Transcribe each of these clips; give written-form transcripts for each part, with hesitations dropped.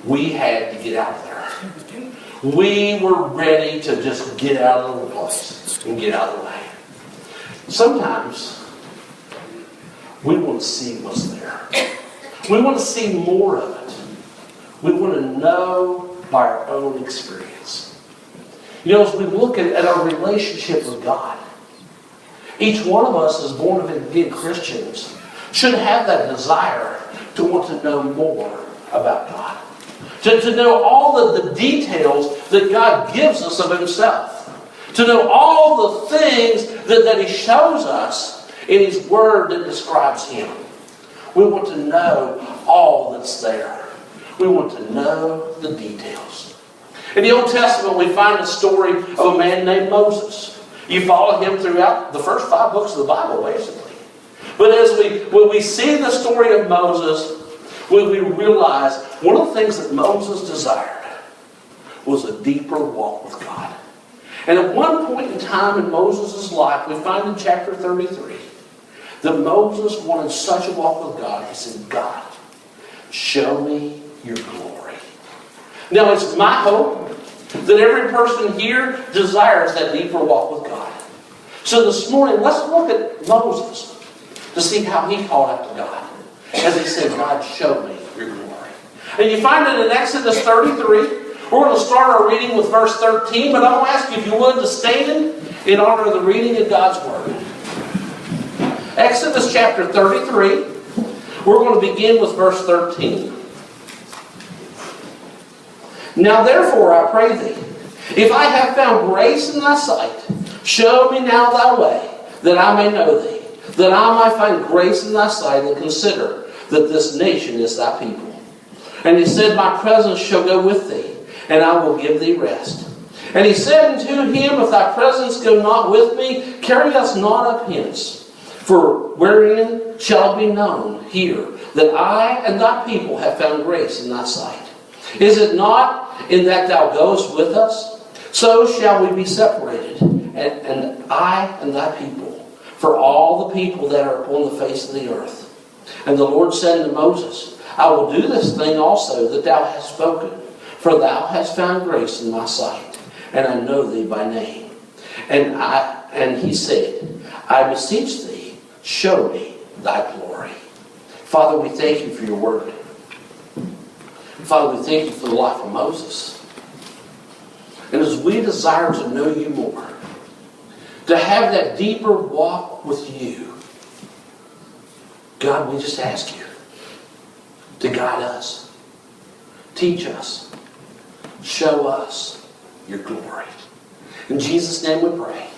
we had to get out of there. We were ready to just get out of the place and get out of the way. Sometimes we want to see what's there. We want to see more of it. We want to know by our own experience. As we look at our relationship with God, each one of us as born-again Christians should have that desire to want to know more about God. To know all of the details that God gives us of Himself. To know all the things that He shows us in His Word that describes Him. We want to know all that's there. We want to know the details. In the Old Testament, we find the story of a man named Moses. You follow him throughout the first 5 books of the Bible, basically. But when we see the story of Moses, we realize one of the things that Moses desired was a deeper walk with God. And at one point in time in Moses' life, we find in chapter 33, that Moses wanted such a walk with God. He said, God, show me your glory. Now, it's my hope that every person here desires that deeper walk with God. So this morning, let's look at Moses to see how he called out to God. As he said, God, show me your glory. And you find it in Exodus 33. We're going to start our reading with verse 13, but I'm going to ask you if you would to stand in honor of the reading of God's Word. Exodus chapter 33. We're going to begin with verse 13. Now therefore I pray thee, if I have found grace in thy sight, show me now thy way, that I may know thee, that I might find grace in thy sight, and consider that this nation is thy people. And he said, my presence shall go with thee, and I will give thee rest. And he said unto him, if thy presence go not with me, carry us not up hence. For wherein shall it be known here that I and thy people have found grace in thy sight? Is it not in that thou goest with us? So shall we be separated, and I and thy people, for all the people that are upon the face of the earth. And the Lord said unto Moses, I will do this thing also that thou hast spoken, for thou hast found grace in my sight, and I know thee by name. And he said, I beseech thee, show me thy glory. Father, we thank you for your word. Father, we thank you for the life of Moses. And as we desire to know you more, to have that deeper walk with you, God, we just ask you to guide us, teach us, show us your glory. In Jesus' name we pray.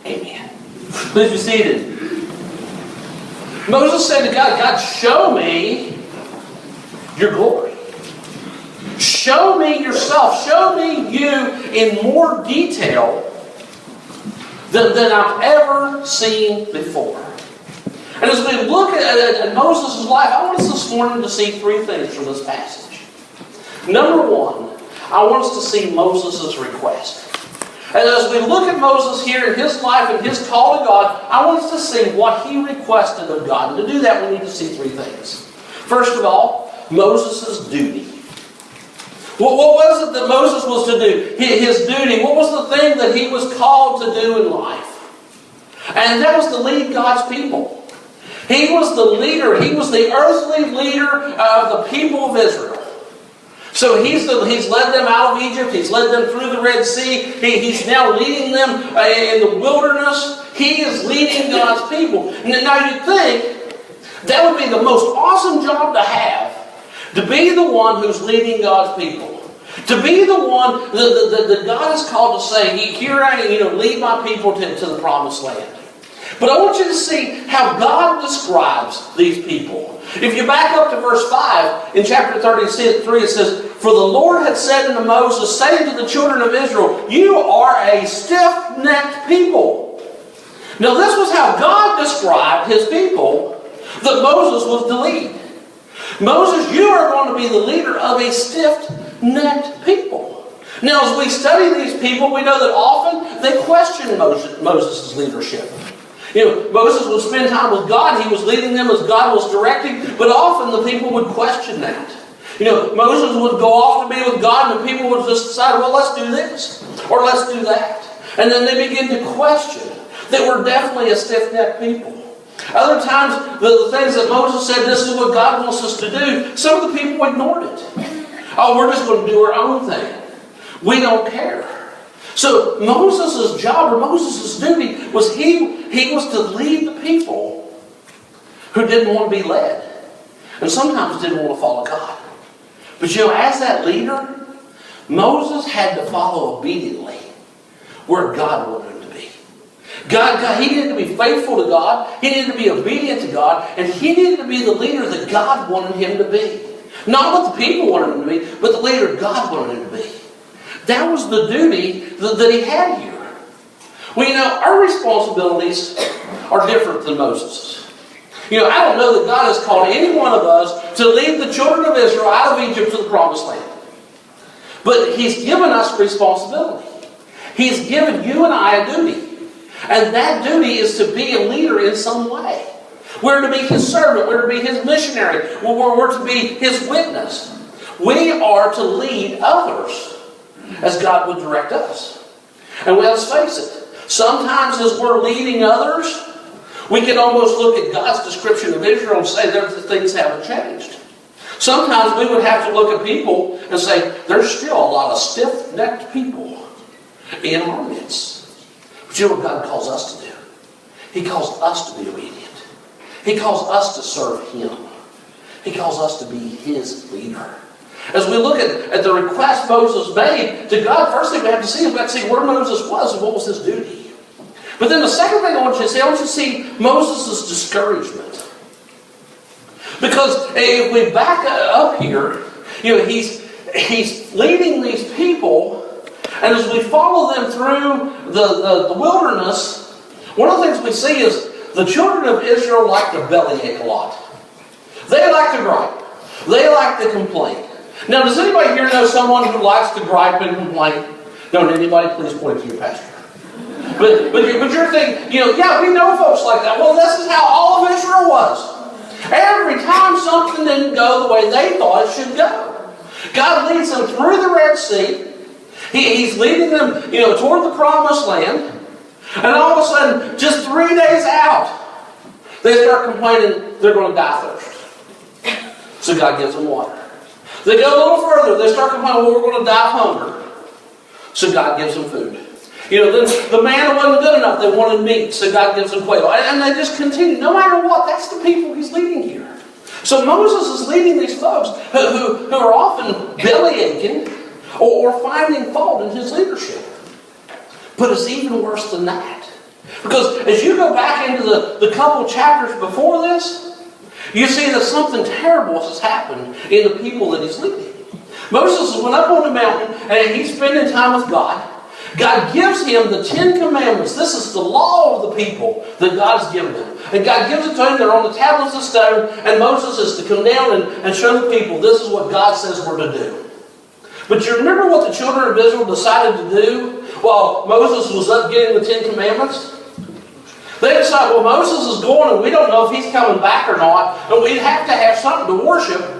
Amen. Please be seated. Moses said to God, God, show me your glory. Show me yourself. Show me you in more detail than I've ever seen before. And as we look at Moses' life, I want us this morning to see 3 things from this passage. Number 1, I want us to see Moses' request. And as we look at Moses here in his life and his call to God, I want us to see what he requested of God. And to do that, we need to see 3 things. First of all, Moses' duty. What was it that Moses was to do? His duty. What was the thing that he was called to do in life? And that was to lead God's people. He was the leader. He was the earthly leader of the people of Israel. So he's led them out of Egypt. He's led them through the Red Sea. He's now leading them in the wilderness. He is leading God's people. Now you'd think that would be the most awesome job to have. To be the one who's leading God's people. To be the one that God is called to say, here I am, lead my people to the promised land. But I want you to see how God describes these people. If you back up to verse 5, in chapter 33, it says, for the Lord had said unto Moses, saying to the children of Israel, you are a stiff-necked people. Now this was how God described his people that Moses was to lead. Moses, you are going to be the leader of a stiff-necked people. Now as we study these people, we know that often they question Moses' leadership. Moses would spend time with God. He was leading them as God was directing. But often the people would question that. Moses would go off to be with God, and the people would just decide, well, let's do this, or let's do that. And then they begin to question that we're definitely a stiff-necked people. Other times, the things that Moses said, this is what God wants us to do, some of the people ignored it. Oh, we're just going to do our own thing. We don't care. So Moses' job, or Moses' duty, was he was to lead the people who didn't want to be led. And sometimes didn't want to follow God. But as that leader, Moses had to follow obediently where God wanted him to be. God, he needed to be faithful to God. He needed to be obedient to God. And he needed to be the leader that God wanted him to be. Not what the people wanted him to be, but the leader God wanted him to be. That was the duty that he had here. Well, our responsibilities are different than Moses'. I don't know that God has called any one of us to lead the children of Israel out of Egypt to the promised land. But he's given us responsibility. He's given you and I a duty. And that duty is to be a leader in some way. We're to be his servant. We're to be his missionary. We're to be his witness. We are to lead others as God would direct us. And let's face it, sometimes as we're leading others, we can almost look at God's description of Israel and say that things haven't changed. Sometimes we would have to look at people and say, there's still a lot of stiff-necked people in our midst. But you know what God calls us to do? He calls us to be obedient. He calls us to serve him. He calls us to be his leader. As we look at the request Moses made to God, first thing we have to see is we have to see where Moses was and what was his duty. But then the second thing I want you to see Moses' discouragement. Because if we back up here, he's leading these people, and as we follow them through the wilderness, one of the things we see is the children of Israel like to bellyache a lot. They like to gripe. They like to complain. Now, does anybody here know someone who likes to gripe and complain? Don't anybody please point to your pastor. But you're thinking, yeah, we know folks like that. Well, this is how all of Israel was. Every time something didn't go the way they thought it should go. God leads them through the Red Sea. He's leading them, toward the promised land. And all of a sudden, just 3 days out, they start complaining they're going to die of thirst. So God gives them water. They go a little further. They start complaining, well, we're going to die of hunger. So God gives them food. Then the manna wasn't good enough. They wanted meat, so God gives them quail. And they just continue. No matter what, that's the people he's leading here. So Moses is leading these folks who are often bellyaching or finding fault in his leadership. But it's even worse than that. Because as you go back into the couple chapters before this, you see that something terrible has happened in the people that he's leading. Moses went up on the mountain and he's spending time with God. God gives him the 10 Commandments. This is the law of the people that God has given them. And God gives it to him. They're on the tablets of stone. And Moses is to come down and show the people this is what God says we're to do. But you remember what the children of Israel decided to do while Moses was up getting the 10 Commandments? They decided, well, Moses is going and we don't know if he's coming back or not. And we'd have to have something to worship.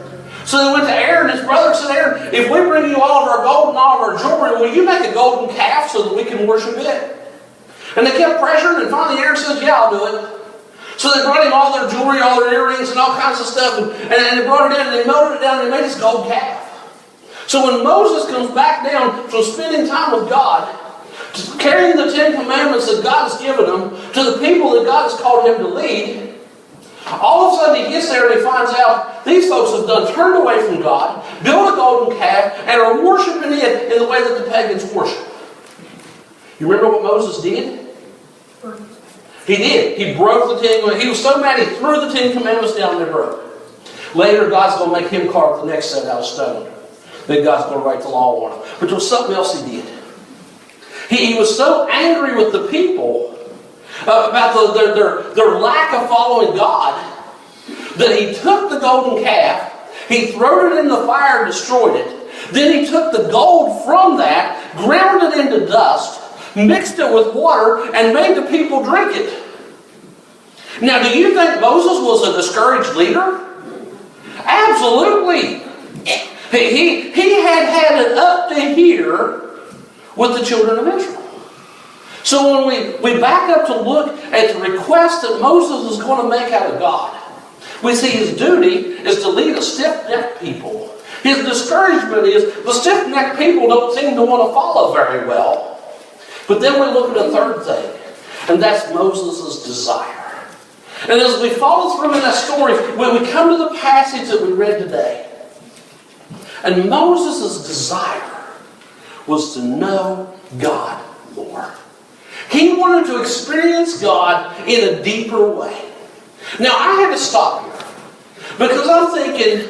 So they went to Aaron and his brother and said, Aaron, if we bring you all of our gold and all of our jewelry, will you make a golden calf so that we can worship it? And they kept pressuring, and finally Aaron says, yeah, I'll do it. So they brought him all their jewelry, all their earrings, and all kinds of stuff, and they brought it in, and they melted it down, and they made this gold calf. So when Moses comes back down from spending time with God, carrying the 10 Commandments that God has given him to the people that God has called him to lead, all of a sudden he gets there and he finds out these folks have turned away from God, built a golden calf, and are worshiping it in the way that the pagans worship. You remember what Moses did? He did. He broke the 10 Commandments. He was so mad he threw the 10 Commandments down and they broke. Later God's going to make him carve the next set out of stone. Then God's going to write the law on him. But there was something else he did. He was so angry with the people about their lack of following God that he took the golden calf, he threw it in the fire and destroyed it. Then he took the gold from that, ground it into dust, mixed it with water, and made the people drink it. Now, do you think Moses was a discouraged leader? Absolutely. He had it up to here with the children of Israel. So when we back up to look at the request that Moses is going to make out of God, we see his duty is to lead a stiff-necked people. His discouragement is the stiff-necked people don't seem to want to follow very well. But then we look at a third thing, and that's Moses' desire. And as we follow through in that story, when we come to the passage that we read today, and Moses' desire was to know God more. He wanted to experience God in a deeper way. Now, I had to stop here because I'm thinking,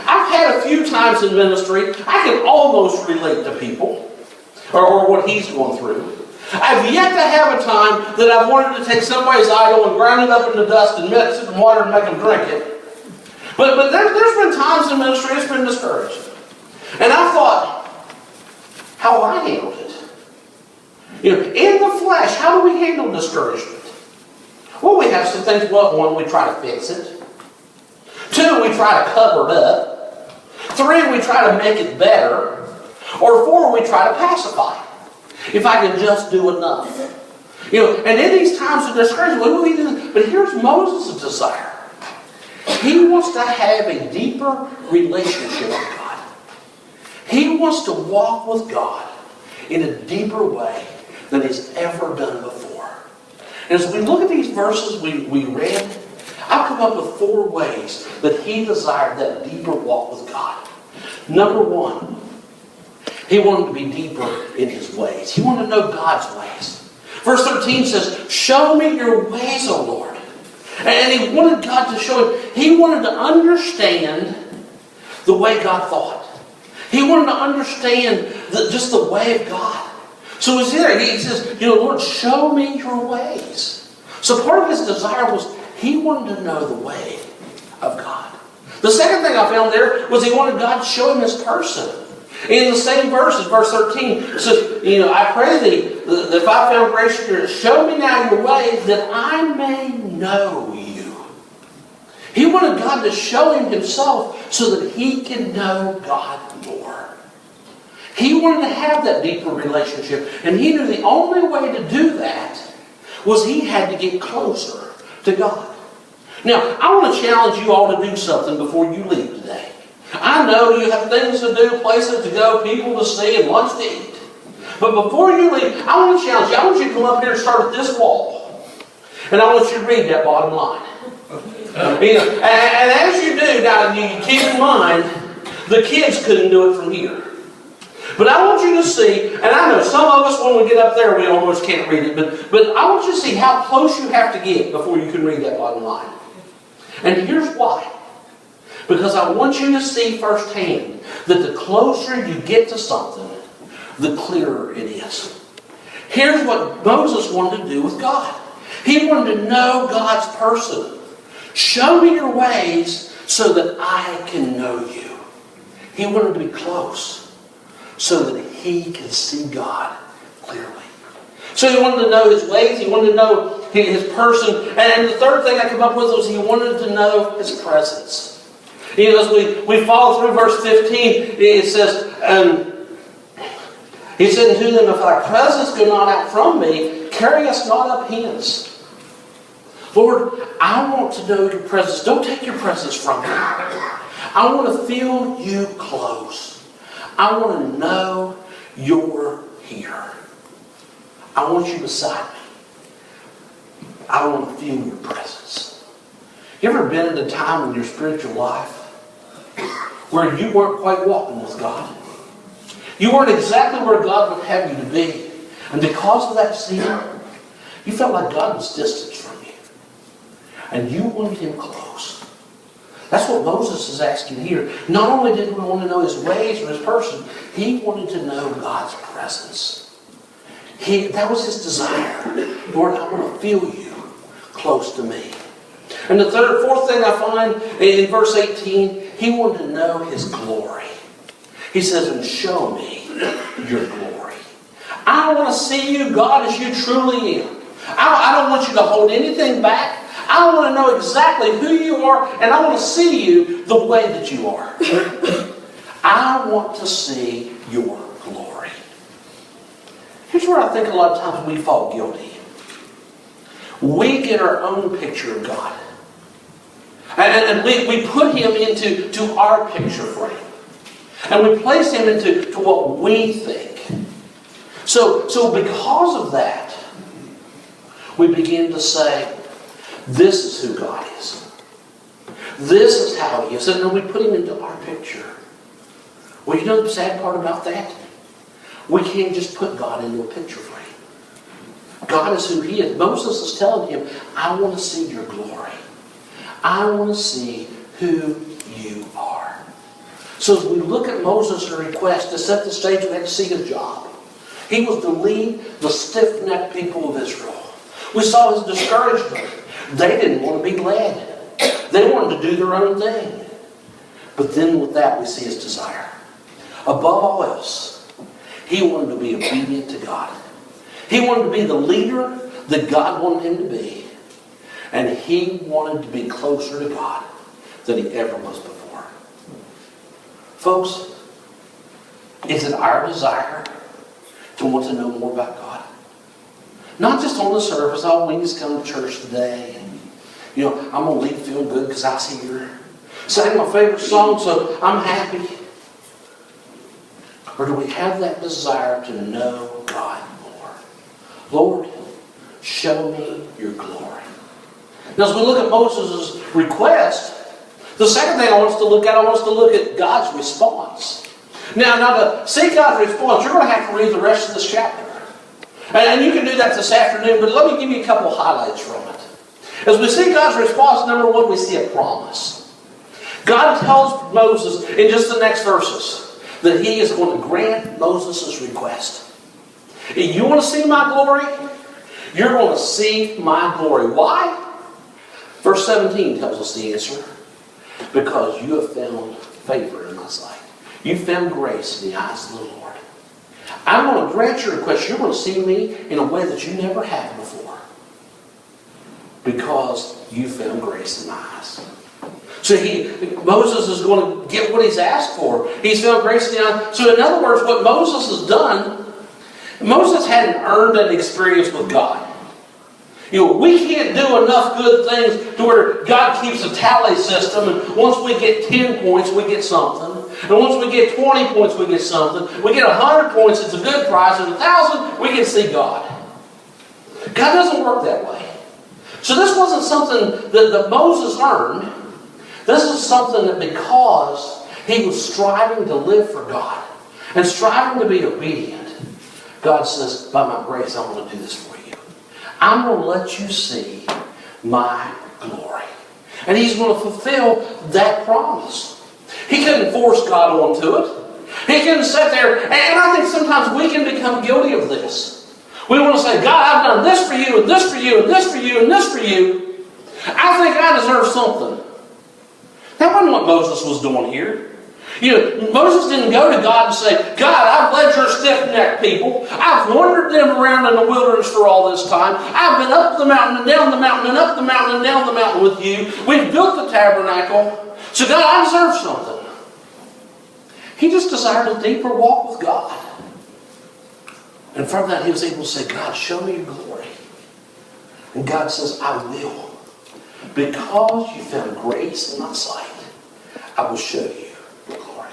I've had a few times in ministry, I can almost relate to people or what he's going through. I've yet to have a time that I've wanted to take somebody's idol and grind it up into dust and mix it in water and make them drink it. But there's been times in ministry it's been discouraged. And I thought, how I handled it. In the flesh, how do we handle discouragement? Well, we have some things. Well, one, we try to fix it. Two, we try to cover it up. Three, we try to make it better. Or four, we try to pacify it. If I can just do enough. And in these times of discouragement, what do we do? But here's Moses' desire. He wants to have a deeper relationship with God. He wants to walk with God in a deeper way than he's ever done before. And as we look at these verses we read, I've come up with 4 ways that he desired that deeper walk with God. Number 1, he wanted to be deeper in his ways. He wanted to know God's ways. Verse 13 says, show me your ways, O Lord. And he wanted God to show him. He wanted to understand the way God thought. He wanted to understand just the way of God. So he's there. He says, Lord, show me your ways. So part of his desire was he wanted to know the way of God. The second thing I found there was he wanted God to show him his person. In the same verses, verse 13, it says, I pray thee, that if I found grace in your, show me now your ways, that I may know you. He wanted God to show him himself so that he can know God more. He wanted to have that deeper relationship, and he knew the only way to do that was he had to get closer to God. Now, I want to challenge you all to do something before you leave today. I know you have things to do, places to go, people to see, and lunch to eat. But before you leave, I want to challenge you. I want you to come up here and start at this wall. And I want you to read that bottom line. And as you do, now you keep in mind, the kids couldn't do it from here. But I want you to see, and I know some of us, when we get up there, we almost can't read it, but I want you to see how close you have to get before you can read that bottom line. And here's why. Because I want you to see firsthand that the closer you get to something, the clearer it is. Here's what Moses wanted to do with God. He wanted to know God's person. Show me your ways so that I can know you. He wanted to be close so that he could see God clearly. So he wanted to know his ways. He wanted to know his person. And the third thing I came up with was he wanted to know his presence. As we follow through verse 15, it says, he said unto them, if thy presence go not out from me, carry us not up hence. Lord, I want to know your presence. Don't take your presence from me. I want to feel you close. I want to know you're here. I want you beside me. I want to feel your presence. You ever been at a time in your spiritual life where you weren't quite walking with God? You weren't exactly where God would have you to be. And because of that sin, you felt like God was distant from you. And you wanted him close. That's what Moses is asking here. Not only did he want to know his ways or his person, he wanted to know God's presence. That was his desire. Lord, I want to feel you close to me. And the fourth thing I find in verse 18, he wanted to know his glory. He says, and show me your glory. I want to see you, God, as you truly are. I don't want you to hold anything back. I want to know exactly who you are, and I want to see you the way that you are. I want to see your glory. Here's where I think a lot of times we fall guilty. We get our own picture of God. And we put him into our picture frame. And we place him into what we think. So because of that, we begin to say, this is who God is. This is how he is. And then we put him into our picture. Well, you know the sad part about that? We can't just put God into a picture frame. God is who he is. Moses is telling him, I want to see your glory. I want to see who you are. So as we look at Moses' request to set the stage, we had to see his job. He was to lead the stiff-necked people of Israel. We saw his discouragement. They didn't want to be led. They wanted to do their own thing. But then with that, we see his desire. Above all else, he wanted to be obedient to God. He wanted to be the leader that God wanted him to be. And he wanted to be closer to God than he ever was before. Folks, is it our desire to want to know more about God? Not just on the surface, oh, we just come to church today. And, I'm going to leave feeling good because I was here. Sang my favorite song, so I'm happy. Or do we have that desire to know God more? Lord, show me your glory. Now, as we look at Moses' request, the second thing I want us to look at God's response. Now to see God's response, you're going to have to read the rest of this chapter. And you can do that this afternoon, but let me give you a couple of highlights from it. As we see God's response, number one, we see a promise. God tells Moses in just the next verses that he is going to grant Moses' request. If you want to see my glory, you're going to see my glory. Why? Verse 17 tells us the answer. Because you have found favor in my sight. You found grace in the eyes of the Lord. I'm going to grant your request. You're going to see me in a way that you never have before. Because you found grace in my eyes. So Moses is going to get what he's asked for. He's found grace in the eyes. So in other words, what Moses has done, Moses hadn't earned an experience with God. We can't do enough good things to where God keeps a tally system, and once we get 10 points, we get something. And once we get 20 points, we get something. We get 100 points, it's a good prize. And 1,000, we can see God. God doesn't work that way. So this wasn't something that Moses earned. This is something that because he was striving to live for God and striving to be obedient, God says, by my grace, I'm going to do this for you. I'm going to let you see my glory. And he's going to fulfill that promise. He couldn't force God onto it. He couldn't sit there. And I think sometimes we can become guilty of this. We want to say, God, I've done this for you, and this for you, and this for you, and this for you. I think I deserve something. That wasn't what Moses was doing here. Moses didn't go to God and say, God, I've led your stiff-necked people. I've wandered them around in the wilderness for all this time. I've been up the mountain and down the mountain and up the mountain and down the mountain with you. We've built the tabernacle. So God, I deserve something. He just desired a deeper walk with God. And from that he was able to say, God, show me your glory. And God says, I will. Because you found grace in my sight, I will show you your glory.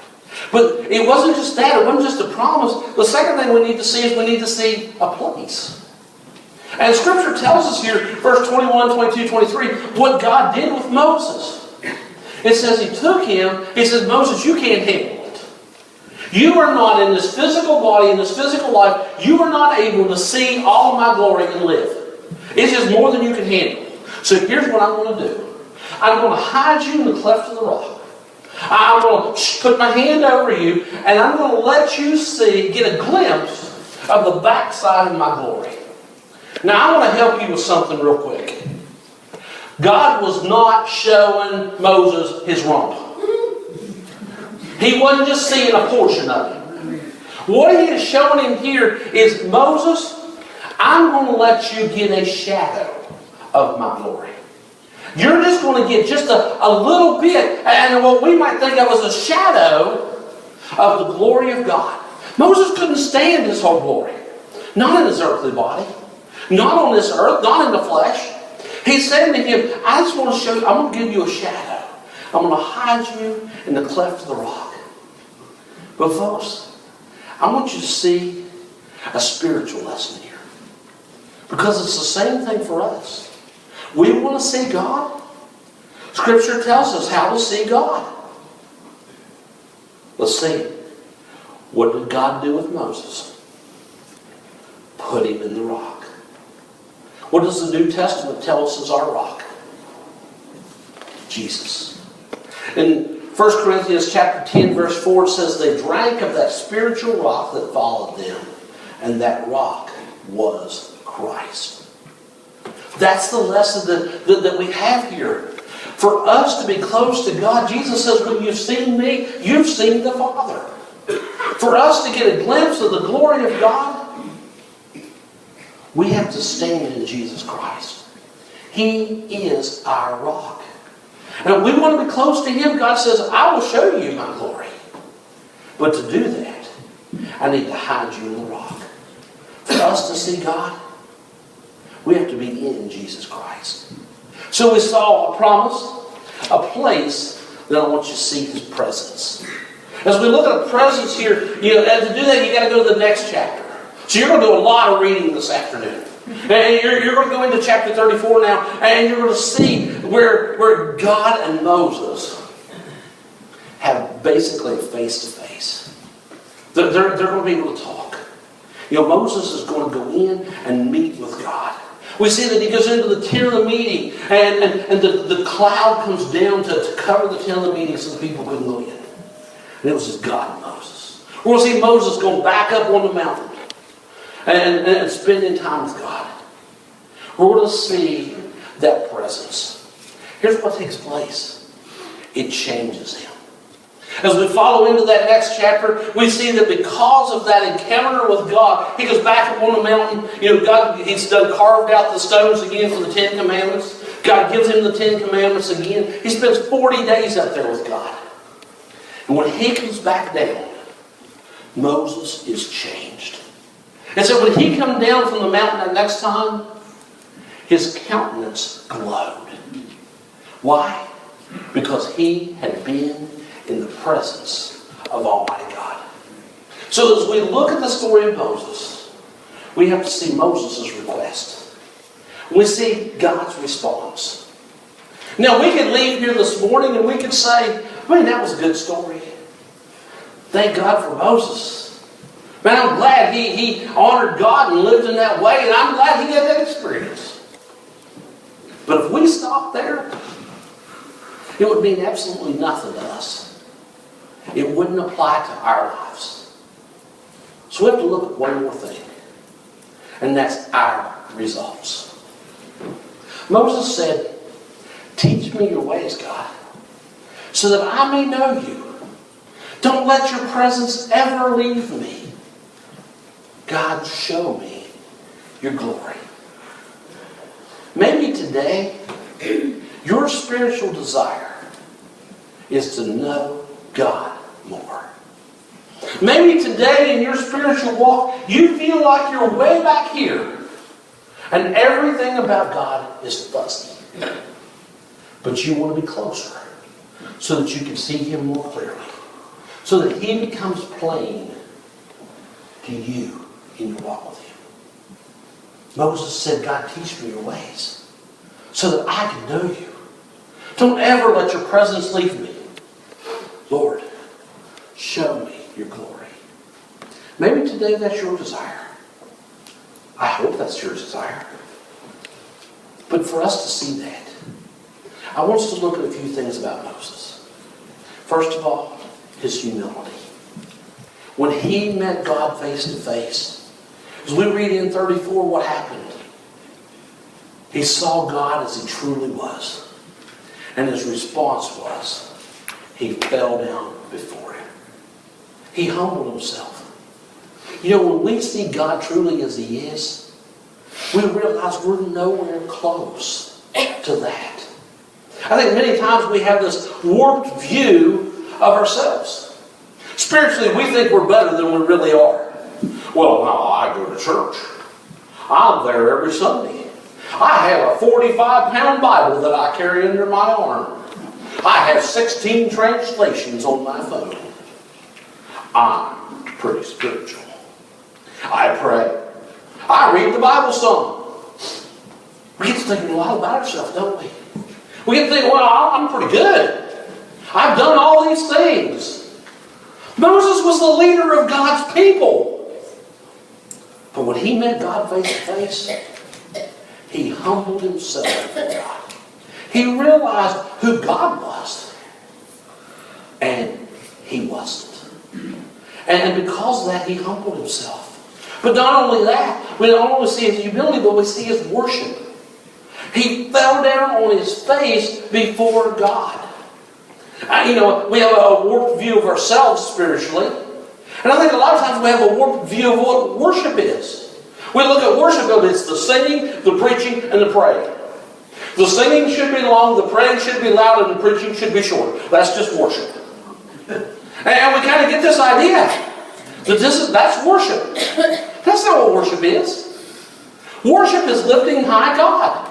But it wasn't just that. It wasn't just a promise. The second thing we need to see is we need to see a place. And Scripture tells us here, verse 21, 22, 23, what God did with Moses. It says he took him, he says, Moses, you can't handle it. You are not in this physical body, in this physical life, you are not able to see all of my glory and live. It's just more than you can handle. So here's what I'm going to do. I'm going to hide you in the cleft of the rock. I'm going to put my hand over you, and I'm going to let you get a glimpse of the backside of my glory. Now, I want to help you with something real quick. God was not showing Moses his rump. He wasn't just seeing a portion of it. What he is showing him here is, Moses, I'm going to let you get a shadow of my glory. You're just going to get just a little bit, and what we might think of as a shadow of the glory of God. Moses couldn't stand his whole glory. Not in his earthly body. Not on this earth. Not in the flesh. He's saying to him, I just want to show you, I'm going to give you a shadow. I'm going to hide you in the cleft of the rock. But folks, I want you to see a spiritual lesson here. Because it's the same thing for us. We want to see God. Scripture tells us how to see God. Let's see. What did God do with Moses? Put him in the rock. What does the New Testament tell us is our rock? Jesus. In 1 Corinthians chapter 10, verse 4, it says, they drank of that spiritual rock that followed them, and that rock was Christ. That's the lesson that we have here. For us to be close to God, Jesus says, when you've seen me, you've seen the Father. For us to get a glimpse of the glory of God, we have to stand in Jesus Christ. He is our rock. And we want to be close to Him. God says, I will show you my glory. But to do that, I need to hide you in the rock. For us to see God, we have to be in Jesus Christ. So we saw a promise, a place, then I want you to see His presence. As we look at the presence here, and to do that, you got to go to the next chapter. So you're going to do a lot of reading this afternoon. And you're going to go into chapter 34 now, and you're going to see where God and Moses have basically a face-to-face. They're going to be able to talk. Moses is going to go in and meet with God. We see that he goes into the tent of the meeting, and the cloud comes down to cover the tent of the meeting so the people couldn't go in. And it was just God and Moses. We're going to see Moses going back up on the mountain and spending time with God. We're going to see that presence. Here's what takes place. It changes him. As we follow into that next chapter, we see that because of that encounter with God, he goes back up on the mountain. God, he's done carved out the stones again for the 10 Commandments. God gives him the 10 Commandments again. He spends 40 days up there with God. And when he comes back down, Moses is changed. And so when he comes down from the mountain that next time, his countenance glowed. Why? Because he had been in the presence of Almighty God. So as we look at the story of Moses, we have to see Moses' request. We see God's response. Now we could leave here this morning and we could say, man, that was a good story. Thank God for Moses. Man, I'm glad he honored God and lived in that way, and I'm glad he had that experience. But if we stop there, it would mean absolutely nothing to us. It wouldn't apply to our lives. So we have to look at one more thing, and that's our results. Moses said, teach me your ways, God, so that I may know you. Don't let your presence ever leave me. God, show me your glory. Maybe today, your spiritual desire is to know God more. Maybe today in your spiritual walk, you feel like you're way back here and everything about God is fuzzy. But you want to be closer so that you can see Him more clearly. So that He becomes plain to you in your walk with Him. Moses said, God, teach me your ways so that I can know you. Don't ever let your presence leave me. Lord, show me your glory. Maybe today that's your desire. I hope that's your desire. But for us to see that, I want us to look at a few things about Moses. First of all, his humility. When he met God face to face, as we read in 34 what happened, he saw God as He truly was. And his response was, he fell down before Him. He humbled himself. When we see God truly as He is, we realize we're nowhere close to that. I think many times we have this warped view of ourselves. Spiritually, we think we're better than we really are. Well, no, I go to church. I'm there every Sunday. I have a 45-pound Bible that I carry under my arm. I have 16 translations on my phone. I'm pretty spiritual. I pray. I read the Bible some. We get to thinking a lot about ourselves, don't we? We get to think, well, I'm pretty good. I've done all these things. Moses was the leader of God's people. But when he met God face to face, he humbled himself before God. He realized who God was. And he wasn't. And because of that, he humbled himself. But not only that, we don't only see his humility, but we see his worship. He fell down on his face before God. We have a warped view of ourselves spiritually. And I think a lot of times we have a warped view of what worship is. We look at worship as it's the singing, the preaching, and the praying. The singing should be long, the praying should be loud, and the preaching should be short. That's just worship. And we kind of get this idea that that's worship. That's not what worship is. Worship is lifting high God.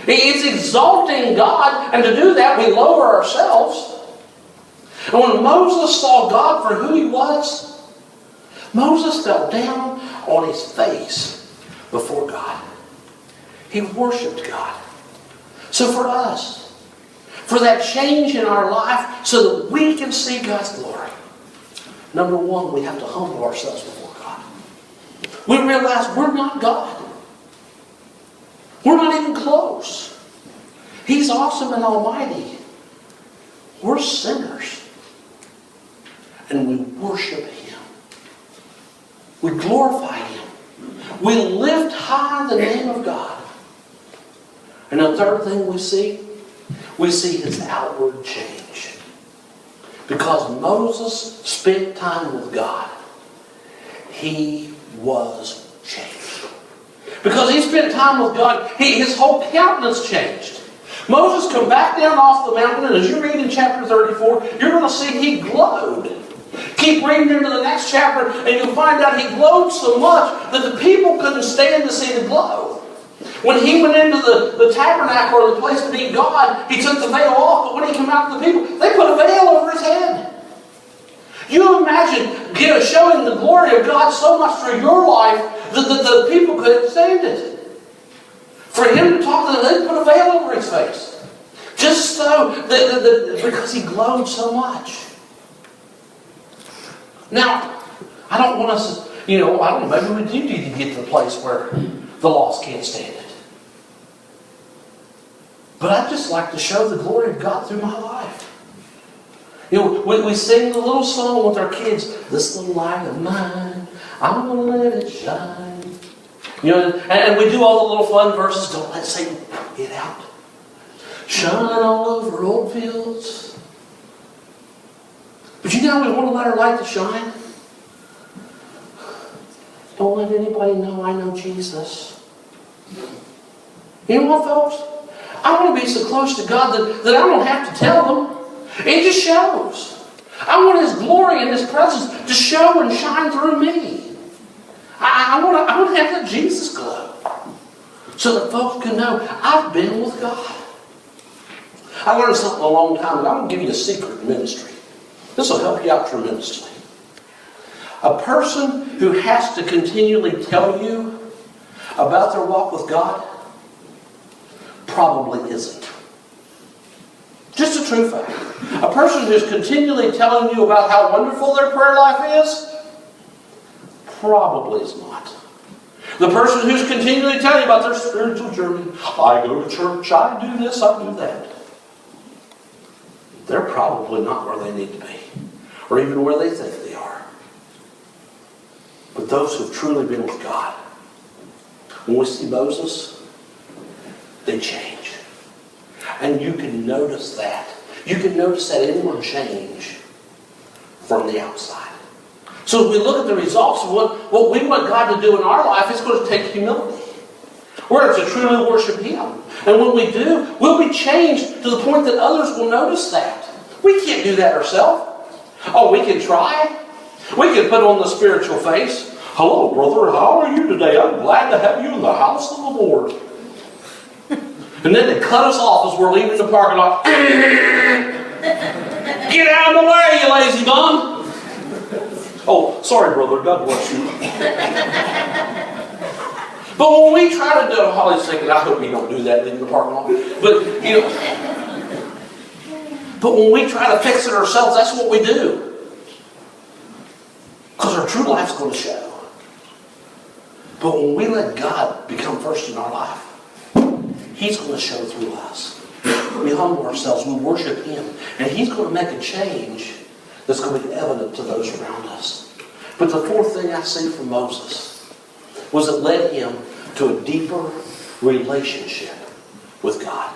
It's exalting God, and to do that we lower ourselves. And when Moses saw God for who he was, Moses fell down on his face before God. He worshiped God. So for us, for that change in our life so that we can see God's glory, number one, we have to humble ourselves before God. We realize we're not God. We're not even close. He's awesome and almighty. We're sinners. And we worship Him. We glorify Him. We lift high the name of God. And the third thing we see His outward change. Because Moses spent time with God, he was changed. Because he spent time with God, his whole countenance changed. Moses come back down off the mountain, and as you read in chapter 34, you're going to see he glowed. Keep reading into the next chapter, and you'll find out he glowed so much that the people couldn't stand to see the glow. When he went into the tabernacle or the place to meet God, he took the veil off, but when he came out to the people, they put a veil over his head. You imagine showing the glory of God so much through your life that the people couldn't stand it. For him to talk to them, they put a veil over his face. Just so, because he glowed so much. Now, I don't want us, I don't know, maybe we do need to get to the place where the lost can't stand it. But I'd just like to show the glory of God through my life. We sing the little song with our kids, "This little light of mine, I'm going to let it shine." And we do all the little fun verses. Don't let Satan get out. Shine all over old fields. But we want to let our light to shine. Don't let anybody know I know Jesus. You know what, folks? I want to be so close to God that I don't have to tell them. It just shows. I want His glory and His presence to show and shine through me. I want to have that Jesus glow so that folks can know I've been with God. I learned something a long time ago. I'm going to give you a secret in ministry. This will help you out tremendously. A person who has to continually tell you about their walk with God probably isn't. Just a true fact. A person who's continually telling you about how wonderful their prayer life is probably is not. The person who's continually telling you about their spiritual journey, I go to church, I do this, I do that. They're probably not where they need to be, or even where they think they are. But those who've truly been with God, when we see Moses, they change. And you can notice that. You can notice that inward change from the outside. So as we look at the results of what we want God to do in our life, it's going to take humility. We're to truly worship Him. And when we do, we'll be changed to the point that others will notice that. We can't do that ourselves. Oh, we can try. We can put on the spiritual face. Hello, brother. How are you today? I'm glad to have you in the house of the Lord. And then they cut us off as we're leaving the parking lot. Get out of the way, you lazy bum. Oh, sorry, brother. God bless you. But when we try to do it, Holly's thinking, I hope you don't do that leaving the parking lot. But, but when we try to fix it ourselves, that's what we do. Because our true life's going to show. But when we let God become first in our life, He's going to show through us. We humble ourselves, we worship Him, and He's going to make a change that's going to be evident to those around us. But the fourth thing I see from Moses was it led him to a deeper relationship with God.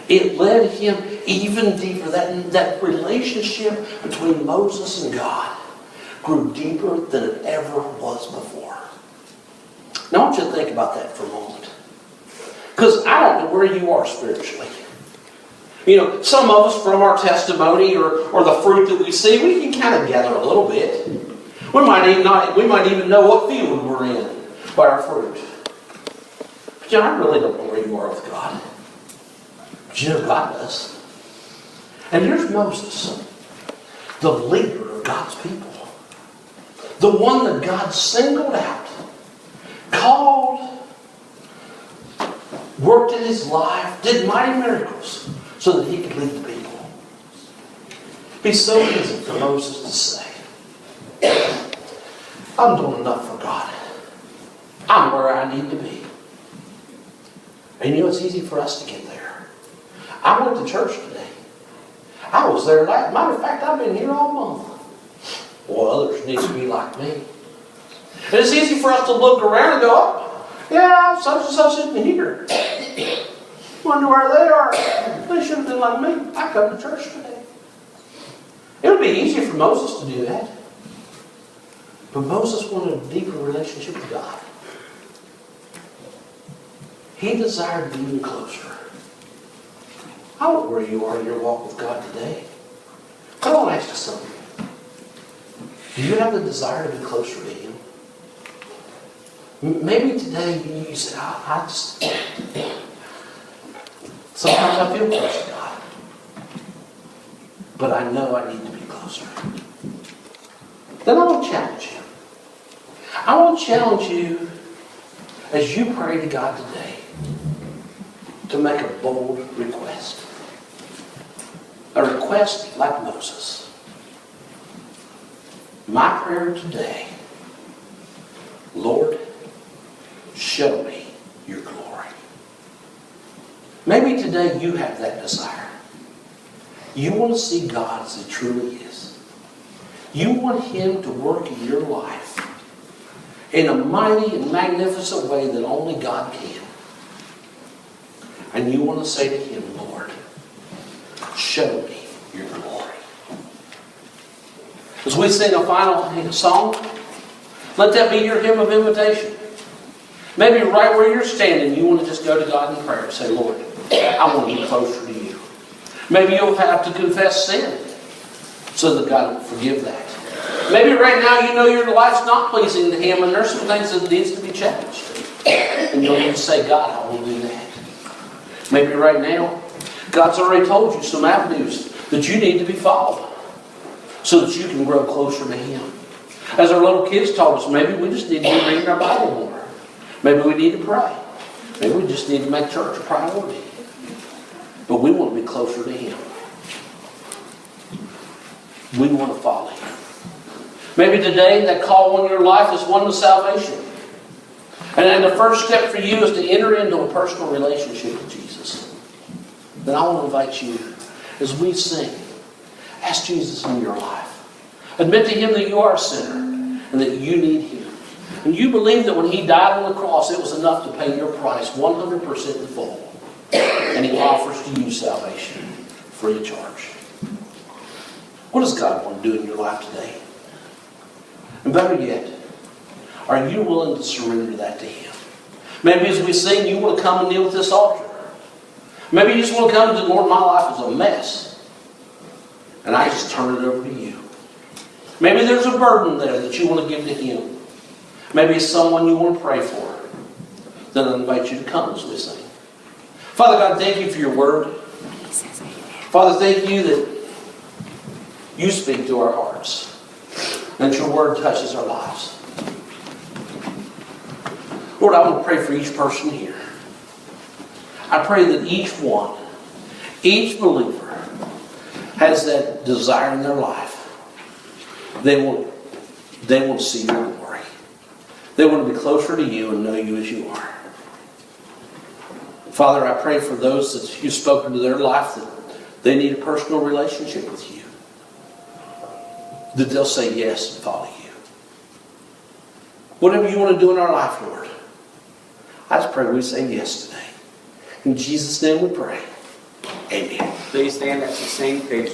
It led him even deeper. That relationship between Moses and God grew deeper than it ever was before. Now I want you to think about that for a moment. Because I don't know where you are spiritually. Some of us from our testimony or the fruit that we see, we can kind of gather a little bit. We might even know what field we're in by our fruit. But I really don't know where you are with God. But God does. And here's Moses, the leader of God's people. The one that God singled out, called, worked in his life, did mighty miracles so that he could lead the people. It'd be so easy for Moses to say, I'm doing enough for God. I'm where I need to be. And it's easy for us to get there. I went to church today. I was there last. Matter of fact, I've been here all month. Well, others need to be like me. And it's easy for us to look around and go, oh, yeah, such and such isn't here. Wonder where they are. They should have been like me. I come to church today. It would be easier for Moses to do that. But Moses wanted a deeper relationship with God. He desired to be even closer. I don't know where you are in your walk with God today. I want to ask you something. Do you have the desire to be closer to Him? Maybe today you say, sometimes I feel close to God. But I know I need to be closer. Then I want to challenge you. I want to challenge you as you pray to God today to make a bold request. A request like Moses. My prayer today, Lord, show me your glory. Maybe today you have that desire. You want to see God as He truly is. You want Him to work in your life in a mighty and magnificent way that only God can. And you want to say to Him, Lord, show me your glory. As we sing a final song, let that be your hymn of invitation. Maybe right where you're standing, you want to just go to God in prayer and say, Lord, I want to be closer to you. Maybe you'll have to confess sin so that God will forgive that. Maybe right now you know your life's not pleasing to Him and there's some things that needs to be changed. And you'll need to say, God, I want to do that. Maybe right now, God's already told you some avenues that you need to be followed so that you can grow closer to Him. As our little kids told us, maybe we just need to be reading our Bible more. Maybe we need to pray. Maybe we just need to make church a priority. But we want to be closer to Him. We want to follow Him. Maybe today that call on your life is one to salvation. And then the first step for you is to enter into a personal relationship with Jesus. Then I want to invite you, as we sing, ask Jesus in your life. Admit to Him that you are a sinner and that you need Him. And you believe that when He died on the cross, it was enough to pay your price 100% in full. And He offers to you salvation free of charge. What does God want to do in your life today? And better yet, are you willing to surrender that to Him? Maybe as we sing, you want to come and kneel at this altar. Maybe you just want to come and say, Lord, my life is a mess. And I just turn it over to you. Maybe there's a burden there that you want to give to Him. Maybe it's someone you want to pray for. Then I invite you to come as we sing. Father God, thank you for your word. Father, thank you that you speak to our hearts. And that your word touches our lives. Lord, I want to pray for each person here. I pray that each one, each believer, has that desire in their life. They want to see your glory. They want to be closer to you and know you as you are. Father, I pray for those that you've spoken to their life that they need a personal relationship with you. That they'll say yes and follow you. Whatever you want to do in our life, Lord, I just pray we say yes today. In Jesus' name we pray. Amen. Please stand at the same page.